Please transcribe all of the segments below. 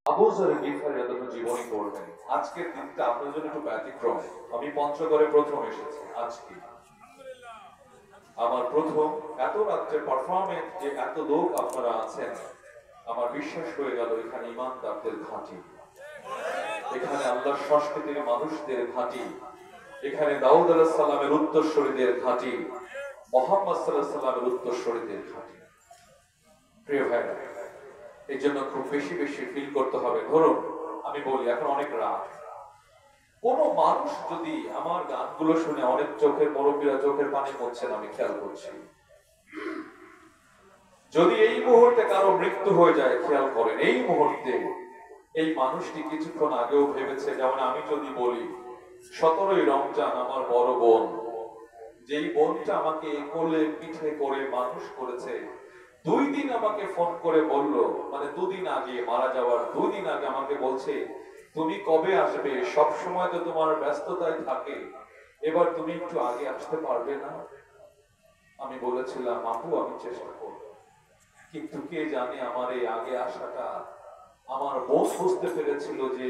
আবু যর গিফারী রাদিয়াল্লাহু জীবনী পড়বেন। আজকের দিনটা আপনার জন্য একটু ব্যতিক্রম। আমি পঞ্চগড়ে প্রথম এসেছি আজকে। আমার প্রথম এত রাত্রে পারফরমেন্স, যে এত লোক আপনারা আছেন, আমার বিশ্বাস হয়ে গেল এখানে ইমানদারদের ঘাঁটি, এখানে আল্লাহর সংস্কৃতির মানুষদের ঘাঁটি, এখানে দাউদ আলাইহিস সালামের উত্তরসূরিদের ঘাঁটি, মুহাম্মদ সাল্লাল্লাহু আলাইহি সাল্লামের উত্তরসূরিদের ঘাঁটি। প্রিয় ভাইরা, এই জন্য খুব বেশি বেশি ফিল করতে হবে। ধরুন আমি বলি, এখন অনেক রাত, কোন মানুষ যদি আমার গানগুলো শুনে, অনেক চোখের মুরব্বীরা চোখের পানি পড়ছেন, আমি খেয়াল করছি, যদি এই মুহূর্তে কারো মৃত্যু হয়ে যায়, খেয়াল করেন এই মুহূর্তে এই মানুষটি কিছুক্ষণ আগেও ভেবেছে, যেমন আমি যদি বলি 17ই রমজান আমার বড় বোন, যেই বোনটা আমাকে কোলে পিঠে করে মানুষ করেছে, 2 দিন আমাকে ফোন করে বলল, মানে 2 দিন আগে, মারা যাওয়ার 2 দিন আগে আমাকে বলছে, তুমি কবে আসবে, সব সময় তো তোমার ব্যস্ততায় থাকে, এবার তুমি একটু আগে আসতে পারবে না? আমি বলেছিলাম, আপু আমি চেষ্টা করব, কিন্তু কে জানে আমার এই আগে আসাটা, আমার বোন বুঝতে পেরেছিল যে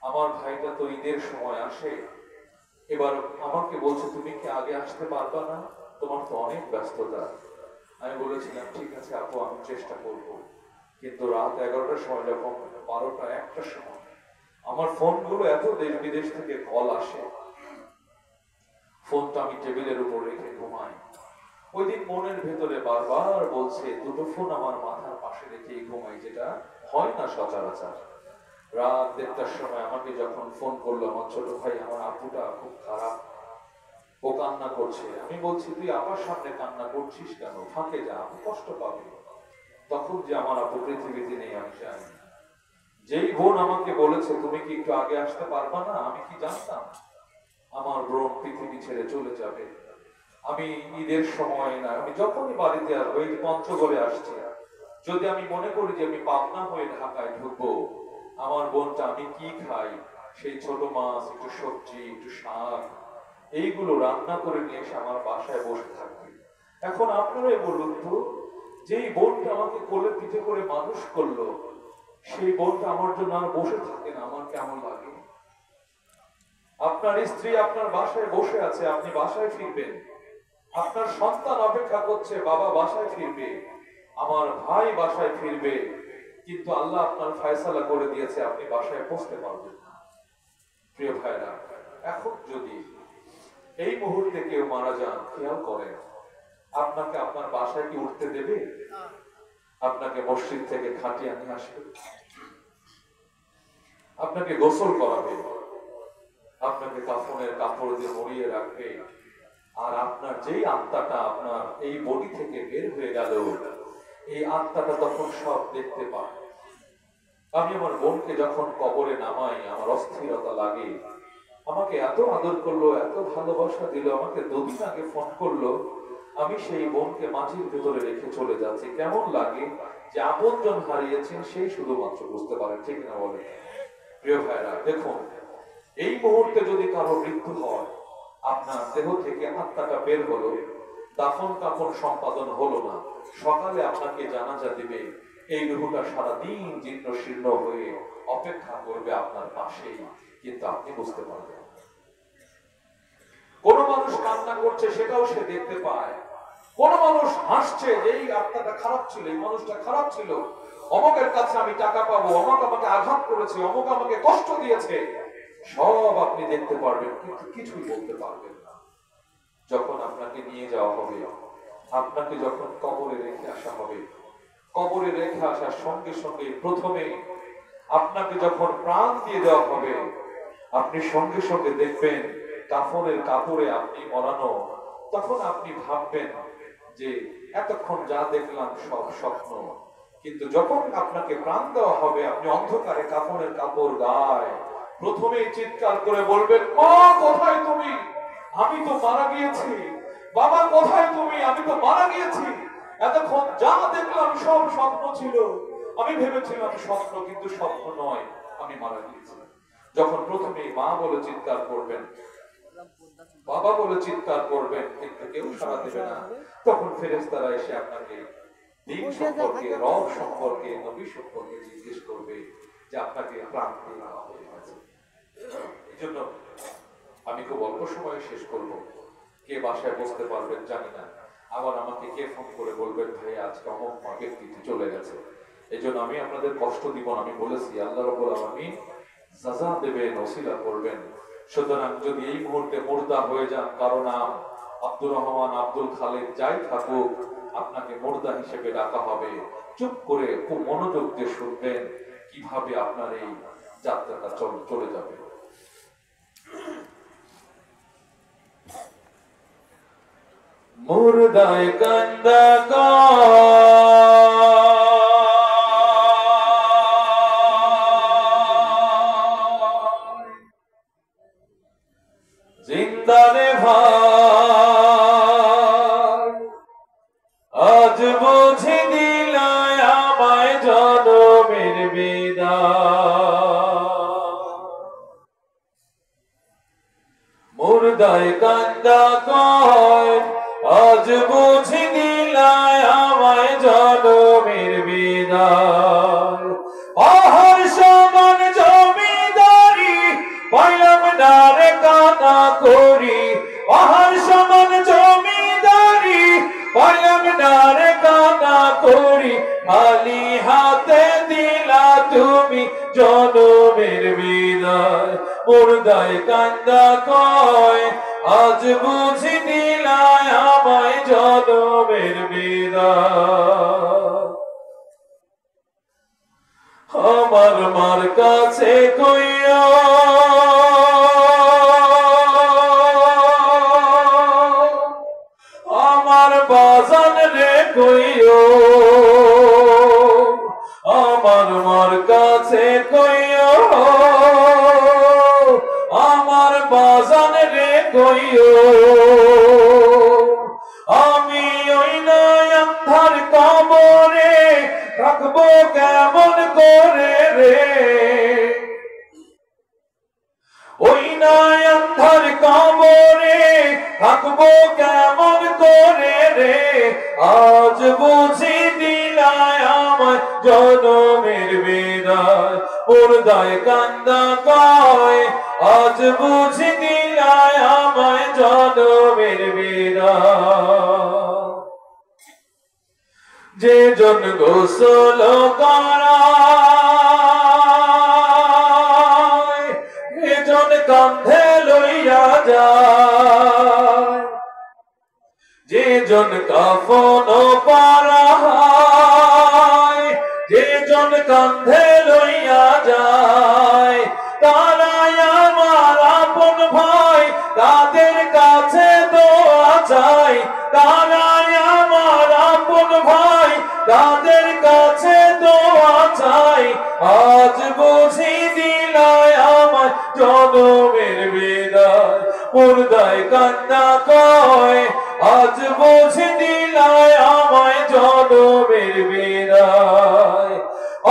আমার ভাইটা তো ঈদের সময় আসে, এবার আমাকে বলছে তুমি কি আগে আসতে পারবা না, তোমার তো অনেক ব্যস্ততা। আমি বলেছিলাম ঠিক আছে আপু, আমি চেষ্টা করব। কিন্তু রাত 11টার সময়, যখন 12টা 1টার সময় আমার ফোনগুলো এত দেশ বিদেশ থেকে কল আসে, ফোনটা আমি টেবিলের উপর রেখে ঘুমাই। ওই দিন মনের ভেতরে বারবার বলছে, দুটো ফোন আমার মাথার পাশে রেখে ঘুমাই, যেটা হয় না সচরাচর। রাত 1টার সময় আমাকে যখন ফোন করলো আমার ছোট ভাই, আমার আপুটা খুব খারাপ, ও কান্না করছে। আমি বলছি তুই আবার সামনে কান্না করছিস কেন, ফাঁকে যা, আপু কষ্ট পাবে। তখন যে আমার আপু পৃথিবীতে নেই আমি জানি। যেই বোন আমাকে বলেছে তুমি কি একটু আগে আসতে পারবা না, আমি কি জানতাম আমার বোন পৃথিবী ছেড়ে চলে যাবে। আমি ঈদের সময় না, আমি যখনই বাড়িতে আসবো, এই পঞ্চগড়ে আসছি, যদি আমি মনে করি যে আমি পাবনা হয়ে ঢাকায় ঢুকবো, আমার বোনটা আমি কি খাই, সেই ছোট মাছ, একটু সবজি, একটু শাক, এইগুলো রান্না করে নিয়ে এসে আমার বাসায় বসে থাকবে। এখন আপনারাই বলুন তো, যেই বোনটা আমাকে কোলে পিঠে করে মানুষ করলো, সেই বোনটা আমার জন্য আর বসে থাকে না, আমার কেমন লাগে? আপনার স্ত্রী আপনার বাসায় বসে আছে, আপনি বাসায় ফিরবেন, আপনার সন্তান অপেক্ষা করছে, বাবা বাসায় ফিরবে, আমার ভাই বাসায় ফিরবে, কিন্তু আল্লাহ আপনার ফয়সালা করে দিয়েছে আপনি বাসায় পৌঁছতে পারবেন না। প্রিয় ভাইরা, এখন যদি এই মুহূর্তে কেউ মারা যান, খেয়াল করেন আপনাকে আপনার বাসায় কি উঠতে দেবে? আপনাকে মসজিদ থেকে খাটিয়ে নিয়ে আসবে, আপনাকে গোসল করাবে, আপনাকে কাফনের কাপড় দিয়ে মুড়িয়ে রাখবে, আর আপনার যেই আত্মাটা আপনার এই বডি থেকে বের হয়ে গেল, এই আত্মাটা তখন সব দেখতে পায়। আমি আমার বোনকে যখন কবরে নামাই, আমার অস্থিরতা লাগে, আমাকে এত আদর করলো, এত ভালোবাসা দিল, আমাকে 2 দিন আগে ফোন করলো, আমি সেই বোনকে মাটির ভেতরে রেখে চলে যাচ্ছি। কেমন লাগে যে আপনজন হারিয়েছেন সেই শুধুমাত্র বুঝতে পারেন, ঠিক না বলে? প্রিয় ভাইরা, দেখুন এই মুহূর্তে যদি কারো মৃত্যু হয়, আপনার দেহ থেকে আত্মাটা বের হলো, দাফন কাফন সম্পাদন হলো না, সকালে আপনাকে জানাজা দিবে, এই রূহটা সারাদিন জীর্ণ শীর্ণ হয়ে অপেক্ষা করবে আপনার পাশেই, কিন্তু আপনি বুঝতে পারবেন। কোন মানুষ কান্না করছে সেটাও সে দেখতে পায়, কোন মানুষ হাসছে, এই আত্মাটা খারাপ ছিল, এই মানুষটা খারাপ ছিল, অমকের কাছে আমি টাকা পাবো, অমক আমাকে আঘাত করেছে, অমক আমাকে কষ্ট দিয়েছে, সব আপনি দেখতে পারবেন, কিন্তু কিছুই বলতে পারবেন না। যখন আপনাকে নিয়ে যাওয়া হবে, আপনাকে যখন কবরে রেখে আসা হবে, কবরে রেখে আসার সঙ্গে সঙ্গে প্রথমে আপনাকে যখন প্রাণ দিয়ে দেওয়া হবে, আপনি সঙ্গে সঙ্গে দেখবেন কাফনের কাপড়ে আপনি মরানো। তখন আপনি ভাববেন যে এতক্ষণ যা দেখলাম সব স্বপ্ন, কিন্তু যখন আপনাকে প্রাণ দেওয়া হবে, আপনি অন্ধকারে কাফনের কাপড় গায়ে প্রথমেই চিৎকার করে বলবেন, মা কোথায় তুমি, আমি তো মারা গিয়েছি, বাবা কোথায় তুমি, আমি তো মারা গিয়েছি, এতক্ষণ যা দেখলাম সব স্বপ্ন ছিল, আমি ভেবেছিলাম স্বপ্ন, কিন্তু স্বপ্ন নয়, আমি মারা গিয়েছি। যখন প্রথমে মা বলে চিৎকার করবেন, বাবা বলে চিৎকার করবেন, কিন্তু কেউ সাড়া দেবে না, তখন ফেরেশতারা এসে আপনাকে দিন সম্পর্কে, রব সম্পর্কে, নবী সম্পর্কে জিজ্ঞেস করবে যে আপনাকে প্রাণ দিয়ে দেওয়া হয়ে গেছে। এই জন্য আমি খুব অল্প সময়ে শেষ করব। কে বাসায় বসতে পারবেন জানি না, আবার আমাকে কে ফোন করে বলবেন ভাই আজকে অমুক মা ব্যক্তিটি চলে গেছে। এই জন্য আমি আপনাদের কষ্ট দিব না। আমি বলেছি আল্লাহ রাব্বুল আলামিন সাজা দেবেন, ওসিলা করবেন। সুতরাং যদি এই মুহূর্তে মুর্দা হয়ে যান, কারো নাম আব্দুর রহমান, আব্দুল খালেদ যাই থাকুক, আপনাকে মুর্দা হিসেবে ডাকা হবে। চুপ করে খুব মনোযোগ দিয়ে শুনবেন কিভাবে আপনার এই যাত্রাটা চলে যাবে। মুর্দায় কান্দা জিন্দারে ভাই, আজ বুঝি দিল আমায় জনমের বিদায়। মুর্দায় কান্দা কয়, আজ বুঝি দিল আমায় জনমের বিদায়। আহার সমান জমিদারি পাইলাম না রে কানা করি, আহার সমান জমিদারি পাইলাম না রে কানা করি। খালি হাতে দিলা তুমি জনমের বিদায়। মুর্দায় কান্দা কয়, আজ বুঝি দিলা আমায় জনমের বিদায়। আমার মার কাছে কইও আমার বাজান রে কইও, আমার মার কাছে কইও আমার বাজান রে কইও। আমি ওই নয়নধার কবরে থাকবো কেমন করে রে, ওই নয়নধার কবরে থাকবো কেমন করে রে। আজ বুঝি দিলায় আমায় জনমের বিদায়। মুর্দায় কান্দা কয়, আজ বুঝি দিলায় আমায় জনমের বিদায়। যে জন গোসল করায়, এজন কান্ধে লইয়া যায়। যে জন কাফন পরায়, যে জন কান্ধে লইয়া যায়। তারাই আমার আপন ভাই, তাদের কাছে দোয়া চাই। তারাই আমার আপন ভাই, তাদের কাছে দোয়া চাই। আজ বুঝি দিলায় আমায় জনমের বিদায়। মুর্দায় কান্দা কয়, আজ বুঝি দিলায় আমায় জনমের বিদায়।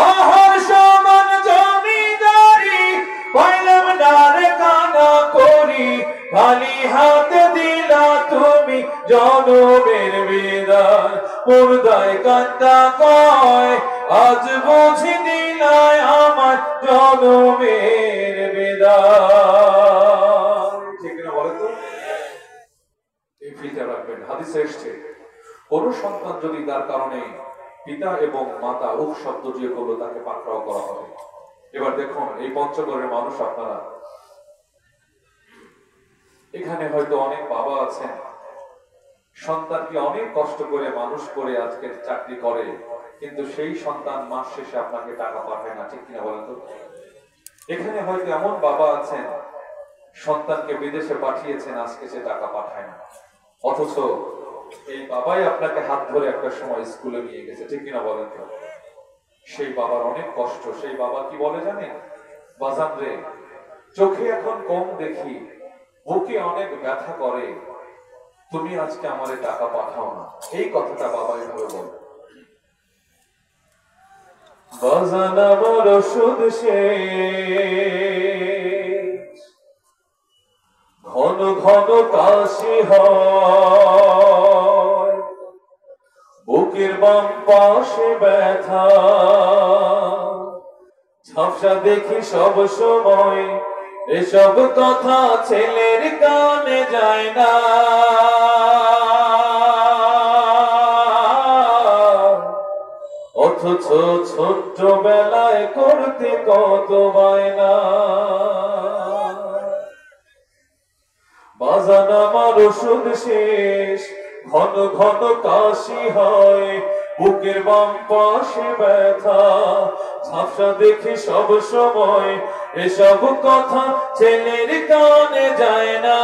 আহার সমান জমিদারি পাইলাম না রে কানা করি, খালি হাতে দিলা তুমি জনমের বিদায়। মুর্দায় কান্দা কয়, আজ বুঝি দিলায় আমার জনমের বিদায়। ঠিক না বলেন তো? এই ফিলটা রাখবেন। হাদিসে এসেছে কোন সন্তান যদি তার কারণে পিতা এবং মাতা উফ শব্দ দিয়ে করলো, তাকে পাকড়াও করা হবে। এবার দেখুন এই পঞ্চগড়ের মানুষ, আপনারা এখানে হয়তো অনেক বাবা আছেন, সন্তানকে অনেক কষ্ট করে মানুষ করে আজকে চাকরি করে, কিন্তু সেই সন্তান মাস শেষে আপনাকে টাকা পাঠায় না। ঠিক কিনা বলেন তো? এখানে হয়তো এমন বাবা আছেন, সন্তানকে বিদেশে পাঠিয়েছেন, আজকে সে টাকা পাঠায় না, অথচ এই বাবাই আপনাকে হাত ধরে একটা সময় স্কুলে নিয়ে গেছে। ঠিক কিনা বলেন তো? সেই বাবার অনেক কষ্ট। সেই বাবা কি বলে জানেন? বাজান রে, চোখে এখন কম দেখি, বুকে অনেক ব্যথা করে, তুমি আজকে আমারে টাকা পাঠাও না। এই কথাটা বাবা এভাবে বলে। বাজান আমার ওষুধ শেষ, ঘন ঘন কাশি হয়, বুকের বাম পাশে ব্যথা, ঝাপসা দেখি সব সময়, এসব কথা ছেলের কানে যায় না। অথচ ছোট্ট বেলায় করতে কত বায়না। বাজান আমার ওষুধ শেষ, ঘন ঘন কাশি হয়, বুকের বাম পাশে ব্যথা, ঝাপসা দেখি সব সময়, এসব কথা ছেলের কানে যায় না।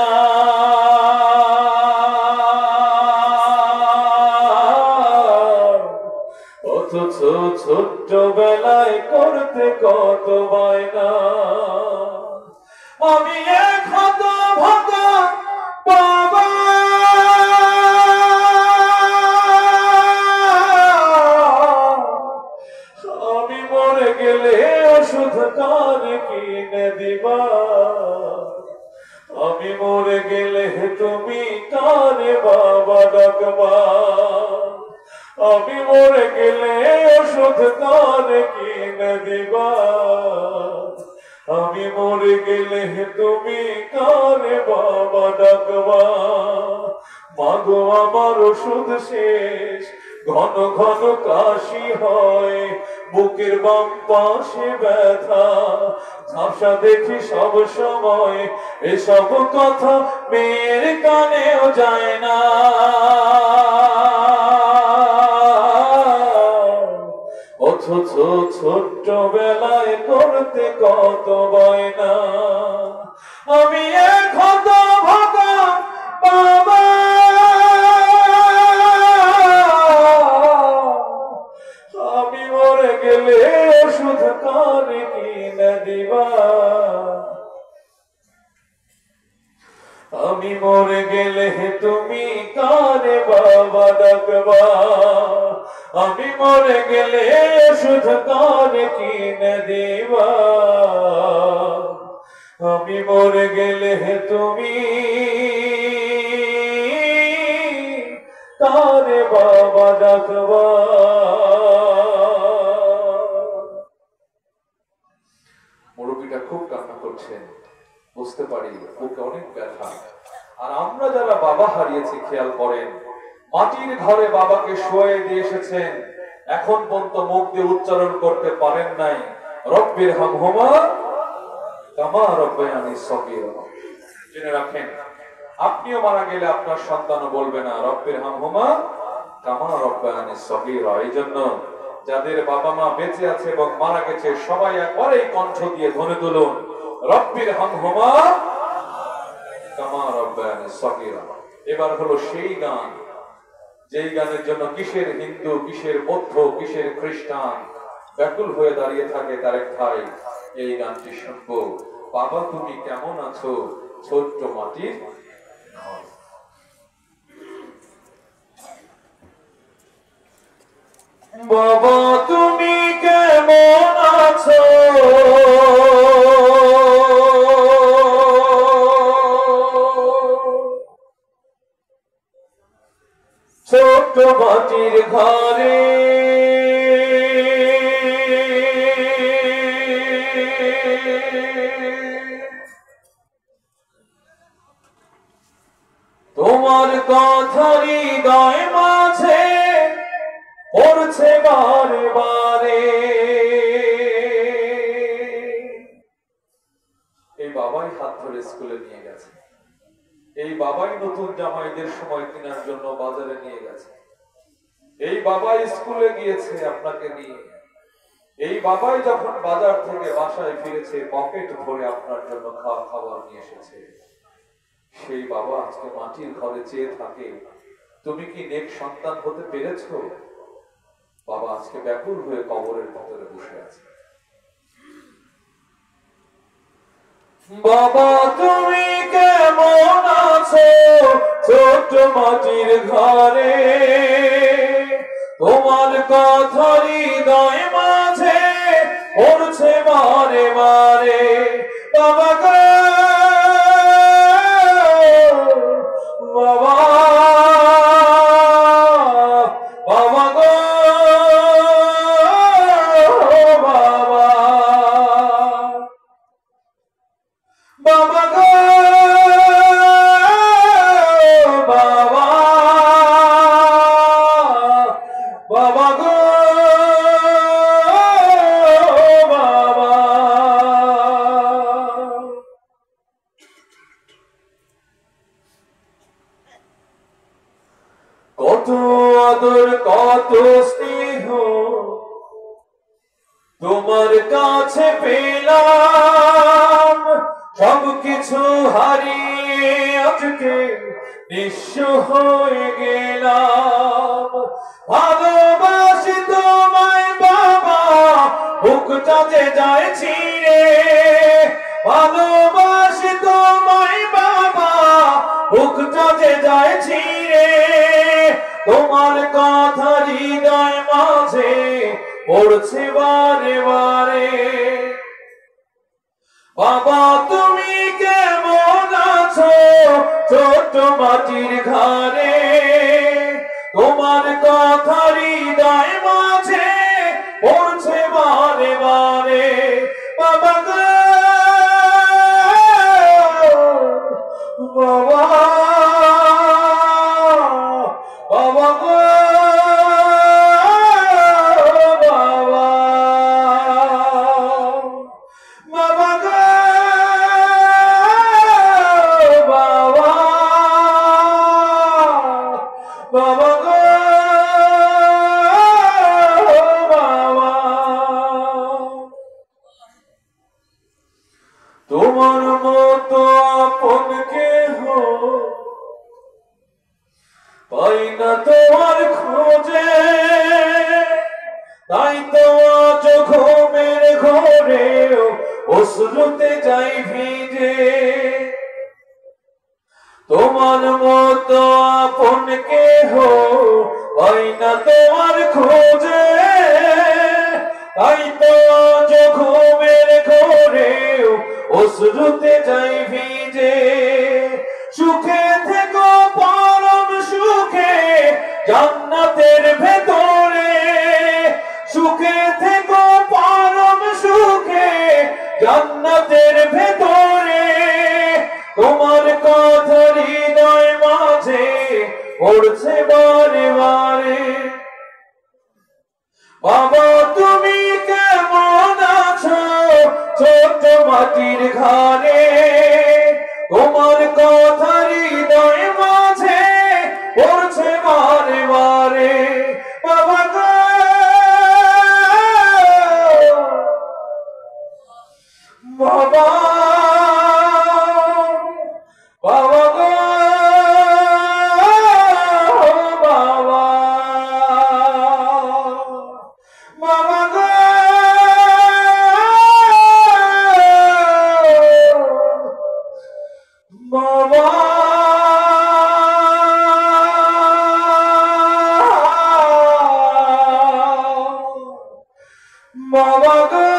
অথচ ছোট্ট বেলায় করতে কত বায়না। আমি এক হতভাগা বাবা, আমি মরে গেলে ওষুধ কার কিনে দিবা? আমি মরে গেলে তুমি কারে বাবা ডাকবা? আমি মরে গেলে ওষুধ কার কিনে দিবা? আমি মরে গেলে তুমি কারে বাবা ডাকবা? মাগো আমার ওষুধ শেষ, ঘন ঘন কাশি হয়, বুকের বাম পাশে ব্যথা, ঝাপসা দেখি সব সময়, এসব কথা মেয়ের কানেও যায় না। অথচ ছোট্ট বেলায় করতে কত বায়না। আমি এক হতভাগা বাবা, আমি মরে গেলে ওষুধ কার কিনে দিবা? আমি মরে গেলে তুমি কারে বাবা ডাকবা? আমি মরে গেলে ওষুধ কার কিনে দিবা? আমি মরে গেলে তুমি কারে বাবা ডাকবা? মুরব্বীটা খুব কান্না করছেন, বুঝতে পারি বুকে অনেক ব্যথা। আর আমরা যারা বাবা হারিয়েছি, খেয়াল করেন, মাটির ঘরে বাবাকে শুয়ে দিয়ে এসেছেন, এখন পর্যন্ত মুখ দিয়ে উচ্চারণ করতে পারেন নাই রব্বির হামহুমা কামা রব্বায়ানি সগীরা। জেনে রাখেন, আপনিও মারা গেলে আপনার সন্তানও বলবে না রব্বির হামহুমা কামা রব্বায়ানি সগীরা। এই জন্য যাদের বাবা মা বেঁচে আছে এবং মারা গেছে, সবাই একবারেই কণ্ঠ দিয়ে ধ্বনি তুলুন রব্বির হামহুমা কামা রব্বায়ানি সগীরা। এবার হলো সেই গান, যেই গানের জন্য কিসের হিন্দু, কিসের বৌদ্ধ, কিসের খ্রিস্টান ব্যাকুল হয়ে দাঁড়িয়ে থাকে তারেক ভাই। এই গানটি শুনবো, বাবা তুমি কেমন আছো ছোট্ট মাটির ঘর। বাবা তুমি কেমন আছো ছোট্ট মাটির ঘরে? তোমার কথা হৃদয় মাঝে পড়ছে বারে বারে। এই বাবাই হাত ধরে স্কুলে নিয়ে গেছে, এই বাবাই নতুন জামাইদের সময় কেনার জন্য বাজারে নিয়ে গেছে, এই বাবাই স্কুলে গিয়েছে আপনাকে নিয়ে, এই বাবাই যখন বাজার থেকে বাসায় ফিরেছে পকেট ভরে আপনার জন্য খাবার নিয়ে এসেছে। সেই বাবা আজকে মাটির ঘরে চেয়ে থাকে, তুমি কি নেক সন্তান হতে পেরেছো? বাবা আজকে ব্যাকুল হয়ে কবরের ভিতরে বসে আছে। বাবা তুমি কেমন আছো ছোট্ট মাটির ঘরে? তোমার কথা হৃদয় মাঝে পড়ছে বারে বারে। বাবা গো বাবা, বাবা গো বাবা, কাছে পেলাম সবকিছু হারিয়ে আজকে নিঃস্ব হয়ে গেলাম। ভালোবাসি তোমায় বাবা, বুকটা যে যায় ছিঁড়ে। ভালোবাসি তোমায় বাবা, বুকটা যে যায় ছিঁড়ে। তোমার কথা হৃদয় মাঝে পড়ছে বারে বারে। বাবা তুমি কেমন আছো ছোট্ট মাটির ঘরে? তোমার কথা হৃদয় মাঝে পড়ছে বারে বারে। বাবা গো বাবা, বাবা গো বাবা, বাবা গো বাবা, বাবা গো বাবা। তোমার মতো আপন কেহ পাই না তোমার খোঁজে। তাই তো আজ ঘুমের ঘরেও অশ্রুতে যাই ভিজে। তোমার মতো আপন কেহ পাই না তোমার খোঁজে। তাই তো আজ ঘুমের ঘরেও অশ্রুতে যাই ভিজে। সুখে থেকো পরম সুখে জান্নাতের ভেতরে। সুখে থেকো পরম সুখে জান্নাতের ভেতরে। তোমার কথা হৃদয় মাঝে পড়ছে বারে বারে। বাবা তুমি কেমন আছো ছোট্ট মাটির ঘরে? তোমার কথা হৃদয় মাঝে পড়ছে বারে বারে। বাবা গো বাবা, বাবা গো বাবা, বাবা গো বাবা, বাবা গো